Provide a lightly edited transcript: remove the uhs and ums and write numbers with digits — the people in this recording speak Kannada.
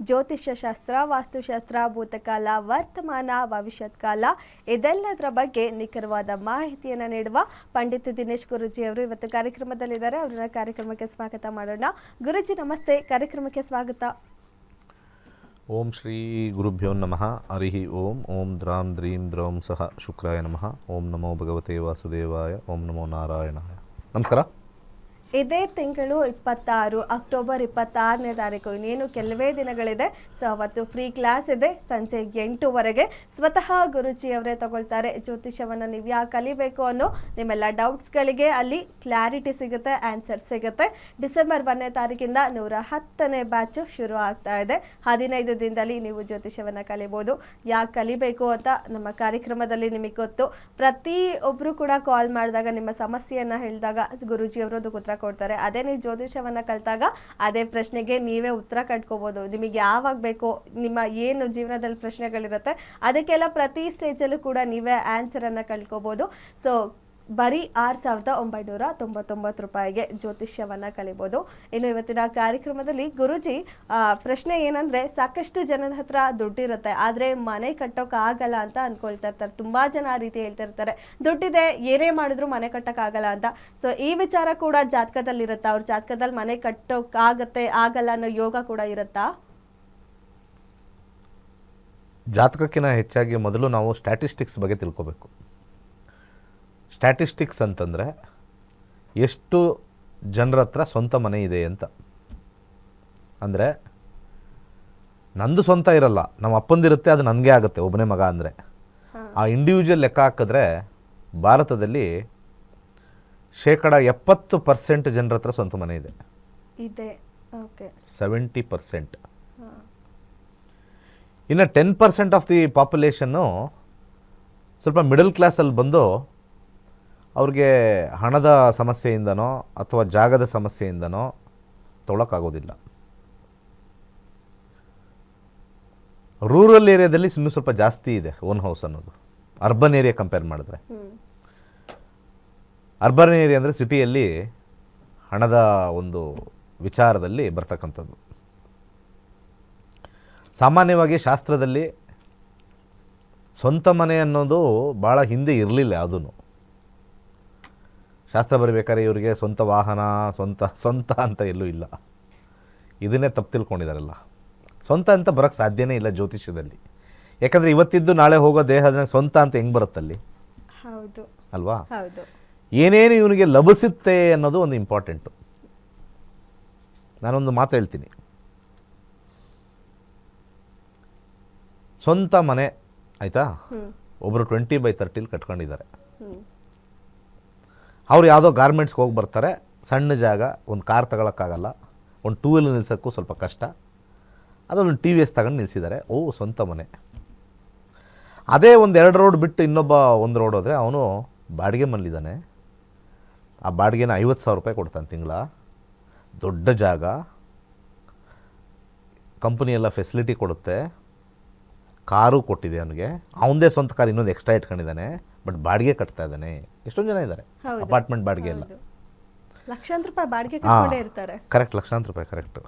ಜ್ಯೋತಿಷ್ಯ ಶಾಸ್ತ್ರ, ವಾಸ್ತುಶಾಸ್ತ್ರ, ಭೂತಕಾಲ, ವರ್ತಮಾನ, ಭವಿಷ್ಯತ್ ಕಾಲ ಇದೆಲ್ಲದರ ಬಗ್ಗೆ ನಿಖರವಾದ ಮಾಹಿತಿಯನ್ನು ನೀಡುವ ಪಂಡಿತ್ ದಿನೇಶ್ ಗುರೂಜಿ ಅವರು ಇವತ್ತು ಕಾರ್ಯಕ್ರಮದಲ್ಲಿದ್ದಾರೆ. ಅವರನ್ನ ಕಾರ್ಯಕ್ರಮಕ್ಕೆ ಸ್ವಾಗತ ಮಾಡೋಣ. ಗುರೂಜಿ ನಮಸ್ತೆ, ಕಾರ್ಯಕ್ರಮಕ್ಕೆ ಸ್ವಾಗತ. ಓಂ ಶ್ರೀ ಗುರುಭ್ಯೋ ನಮಃ. ಹರಿ ಓಂ. ಓಂ ದ್ರಾಂ ದ್ರೀಂ ದ್ರೌಂ ಸಹ ಶುಕ್ರಾಯ ನಮಃ. ಓಂ ನಮೋ ಭಗವತೆ ವಾಸುದೇವಾಯ. ಓಂ ನಮೋ ನಾರಾಯಣಾಯ. ನಮಸ್ಕಾರ. ಇದೇ ತಿಂಗಳು 26 ಅಕ್ಟೋಬರ್ 26ನೇ ತಾರೀಕು, ಇನ್ನೇನು ಕೆಲವೇ ದಿನಗಳಿದೆ. ಸೊ ಅವತ್ತು ಫ್ರೀ ಕ್ಲಾಸ್ ಇದೆ ಸಂಜೆ 8ವರೆಗೆ. ಸ್ವತಃ ಗುರೂಜಿ ಅವರೇ ತಗೊಳ್ತಾರೆ. ಜ್ಯೋತಿಷ್ಯವನ್ನು ನೀವು ಯಾಕೆ ಕಲಿಬೇಕು ಅನ್ನೋ ನಿಮ್ಮೆಲ್ಲ ಡೌಟ್ಸ್ಗಳಿಗೆ ಅಲ್ಲಿ ಕ್ಲಾರಿಟಿ ಸಿಗುತ್ತೆ, ಆನ್ಸರ್ ಸಿಗುತ್ತೆ. ಡಿಸೆಂಬರ್ 1ನೇ ತಾರೀಕಿಂದ 110ನೇ ಬ್ಯಾಚು ಶುರು ಆಗ್ತಾ ಇದೆ. 15 ದಿನದಲ್ಲಿ ನೀವು ಜ್ಯೋತಿಷ್ಯವನ್ನು ಕಲಿಬೋದು. ಯಾಕೆ ಕಲಿಬೇಕು ಅಂತ ನಮ್ಮ ಕಾರ್ಯಕ್ರಮದಲ್ಲಿ ನಿಮಗೆ ಗೊತ್ತು. ಪ್ರತಿಯೊಬ್ಬರು ಕೂಡ ಕಾಲ್ ಮಾಡಿದಾಗ ನಿಮ್ಮ ಸಮಸ್ಯೆಯನ್ನು ಹೇಳಿದಾಗ ಗುರೂಜಿ ಅವರದ್ದು ಉತ್ತರ ಕೊಡ್ತಾರೆ. ಅದೇ ನೀವು ಜ್ಯೋತಿಷ್ಯವನ್ನ ಕಲಿತಾಗ ಅದೇ ಪ್ರಶ್ನೆಗೆ ನೀವೇ ಉತ್ತರ ಕಂಡ್ಕೋಬಹುದು. ನಿಮಗೆ ಯಾವಾಗ ಬೇಕೋ, ನಿಮ್ಮ ಏನು ಜೀವನದಲ್ಲಿ ಪ್ರಶ್ನೆಗಳಿರುತ್ತೆ ಅದಕ್ಕೆಲ್ಲ ಪ್ರತಿ ಸ್ಟೇಜಲ್ಲೂ ಕೂಡ ನೀವೇ ಆನ್ಸರ್ ಅನ್ನ ಕಂಡ್ಕೋಬಹುದು. ಸೊ ಬರೀ 6,999 ರೂಪಾಯಿಗೆ ಜ್ಯೋತಿಷ್ಯವನ್ನ ಕಲಿಬಹುದು. ಇನ್ನು ಇವತ್ತಿನ ಕಾರ್ಯಕ್ರಮದಲ್ಲಿ ಗುರೂಜಿ ಪ್ರಶ್ನೆ ಏನಂದ್ರೆ, ಸಾಕಷ್ಟು ಜನದ ಹತ್ರ ದುಡ್ಡಿರುತ್ತೆ ಆದ್ರೆ ಮನೆ ಕಟ್ಟೋಕ್ ಆಗಲ್ಲ ಅಂತ ಅನ್ಕೊಳ್ತಾ ಇರ್ತಾರೆ. ತುಂಬಾ ಜನ ಆ ರೀತಿ ಹೇಳ್ತಾ ಇರ್ತಾರೆ, ದುಡ್ಡಿದೆ ಏನೇ ಮಾಡಿದ್ರು ಮನೆ ಕಟ್ಟಕ್ ಆಗಲ್ಲ ಅಂತ. ಸೊ ಈ ವಿಚಾರ ಕೂಡ ಜಾತಕದಲ್ಲಿ ಇರುತ್ತಾ? ಅವ್ರ ಜಾತಕದಲ್ಲಿ ಮನೆ ಕಟ್ಟೋಕ್ ಆಗಲ್ಲ ಅನ್ನೋ ಯೋಗ ಕೂಡ ಇರುತ್ತಾ? ಜಾತಕಕ್ಕಿಂತ ಹೆಚ್ಚಾಗಿ ಮೊದಲು ನಾವು ಸ್ಟ್ಯಾಟಿಸ್ಟಿಕ್ಸ್ ಬಗ್ಗೆ ತಿಳ್ಕೊಬೇಕು. ಸ್ಟ್ಯಾಟಿಸ್ಟಿಕ್ಸ್ ಅಂತಂದರೆ ಎಷ್ಟು ಜನರ ಹತ್ರ ಸ್ವಂತ ಮನೆ ಇದೆ ಅಂತ. ಅಂದರೆ ನಂದು ಸ್ವಂತ ಇರಲ್ಲ, ನಮ್ಮ ಅಪ್ಪಂದಿರುತ್ತೆ, ಅದು ನನಗೆ ಆಗುತ್ತೆ ಒಬ್ಬನೇ ಮಗ ಅಂದರೆ. ಆ ಇಂಡಿವಿಜುವಲ್ ಲೆಕ್ಕ ಹಾಕಿದ್ರೆ ಭಾರತದಲ್ಲಿ 70% ಜನರ ಹತ್ರ ಸ್ವಂತ ಮನೆ ಇದೆ. 70%. ಇನ್ನು 10% ಆಫ್ ದಿ ಪಾಪ್ಯುಲೇಷನ್ನು ಸ್ವಲ್ಪ ಮಿಡಲ್ ಕ್ಲಾಸಲ್ಲಿ ಬಂದು ಅವ್ರಿಗೆ ಹಣದ ಸಮಸ್ಯೆಯಿಂದನೋ ಅಥವಾ ಜಾಗದ ಸಮಸ್ಯೆಯಿಂದನೋ ತೊಗೊಳಕ್ಕಾಗೋದಿಲ್ಲ. ರೂರಲ್ ಏರಿಯಾದಲ್ಲಿ ಇನ್ನೂ ಸ್ವಲ್ಪ ಜಾಸ್ತಿ ಇದೆ ಓನ್ ಹೌಸ್ ಅನ್ನೋದು, ಅರ್ಬನ್ ಏರಿಯಾ ಕಂಪೇರ್ ಮಾಡಿದ್ರೆ. ಅರ್ಬನ್ ಏರಿಯಾ ಅಂದರೆ ಸಿಟಿಯಲ್ಲಿ ಹಣದ ಒಂದು ವಿಚಾರದಲ್ಲಿ ಬರ್ತಕ್ಕಂಥದ್ದು. ಸಾಮಾನ್ಯವಾಗಿ ಶಾಸ್ತ್ರದಲ್ಲಿ ಸ್ವಂತ ಮನೆ ಅನ್ನೋದು ಭಾಳ ಹಿಂದೆ ಇರಲಿಲ್ಲ. ಅದೂ ಶಾಸ್ತ್ರ ಬರಬೇಕಾದ್ರೆ ಇವರಿಗೆ ಸ್ವಂತ ವಾಹನ, ಸ್ವಂತ ಅಂತ ಎಲ್ಲೂ ಇಲ್ಲ. ಇದನ್ನೇ ತಪ್ಪು ತಿಳ್ಕೊಂಡಿದ್ದಾರಲ್ಲ. ಸ್ವಂತ ಅಂತ ಬರೋಕ್ಕೆ ಸಾಧ್ಯನೇ ಇಲ್ಲ ಜ್ಯೋತಿಷ್ಯದಲ್ಲಿ. ಯಾಕಂದರೆ ಇವತ್ತಿದ್ದು ನಾಳೆ ಹೋಗೋ ದೇಹದ ಸ್ವಂತ ಅಂತ ಹೆಂಗೆ ಬರುತ್ತಲ್ಲಿ? ಹೌದು ಅಲ್ವಾ? ಹೌದು. ಏನೇನು ಇವನಿಗೆ ಲಭಿಸುತ್ತೆ ಅನ್ನೋದು ಒಂದು ಇಂಪಾರ್ಟೆಂಟು. ನಾನೊಂದು ಮಾತು ಹೇಳ್ತೀನಿ. ಸ್ವಂತ ಮನೆ ಆಯಿತಾ, ಒಬ್ಬರು 20/30 ಕಟ್ಕೊಂಡಿದ್ದಾರೆ. ಅವ್ರು ಯಾವುದೋ ಗಾರ್ಮೆಂಟ್ಸ್ಗೆ ಹೋಗಿ ಬರ್ತಾರೆ, ಸಣ್ಣ ಜಾಗ, ಒಂದು ಕಾರ್ ತಗೊಳಕ್ಕಾಗಲ್ಲ, ಒಂದು 2 ವೀಲರ್ ನಿಲ್ಸೋಕ್ಕೂ ಸ್ವಲ್ಪ ಕಷ್ಟ, ಅದೊಂದು TVS ತಗೊಂಡು ನಿಲ್ಲಿಸಿದ್ದಾರೆ. ಸ್ವಂತ ಮನೆ. ಅದೇ ಒಂದು 2 ರೋಡ್ ಬಿಟ್ಟು ಇನ್ನೊಬ್ಬ ಒಂದು ರೋಡ್ ಹೋದರೆ ಅವನು ಬಾಡಿಗೆ ಮನೇಲಿದ್ದಾನೆ. ಆ ಬಾಡಿಗೆನ 50,000 ರೂಪಾಯಿ ಕೊಡ್ತಾನೆ ತಿಂಗಳ. ದೊಡ್ಡ ಜಾಗ, ಕಂಪ್ನಿ ಎಲ್ಲ ಫೆಸಿಲಿಟಿ ಕೊಡುತ್ತೆ, ಕಾರು ಕೊಟ್ಟಿದೆ ಅವನಿಗೆ, ಅವನದೇ ಸ್ವಂತ ಕಾರ್ ಇನ್ನೊಂದು ಎಕ್ಸ್ಟ್ರಾ ಇಟ್ಕೊಂಡಿದ್ದಾನೆ, ಬಟ್ ಬಾಡಿಗೆ ಕಟ್ತಾ ಇದ್ದಾನೆ. ಎಷ್ಟೊಂದು ಜನ ಇದ್ದಾರೆ ಅಪಾರ್ಟ್ಮೆಂಟ್ ಬಾಡಿಗೆ ಎಲ್ಲ. ಲಕ್ಷಾಂತರ ರೂಪಾಯಿ ಬಾಡಿಗೆ ಕಟ್ಕೊಂಡೇ ಇರ್ತಾರೆ. ಕರೆಕ್ಟ್, ಲಕ್ಷಾಂತರ ರೂಪಾಯಿ ಕರೆಕ್ಟ್.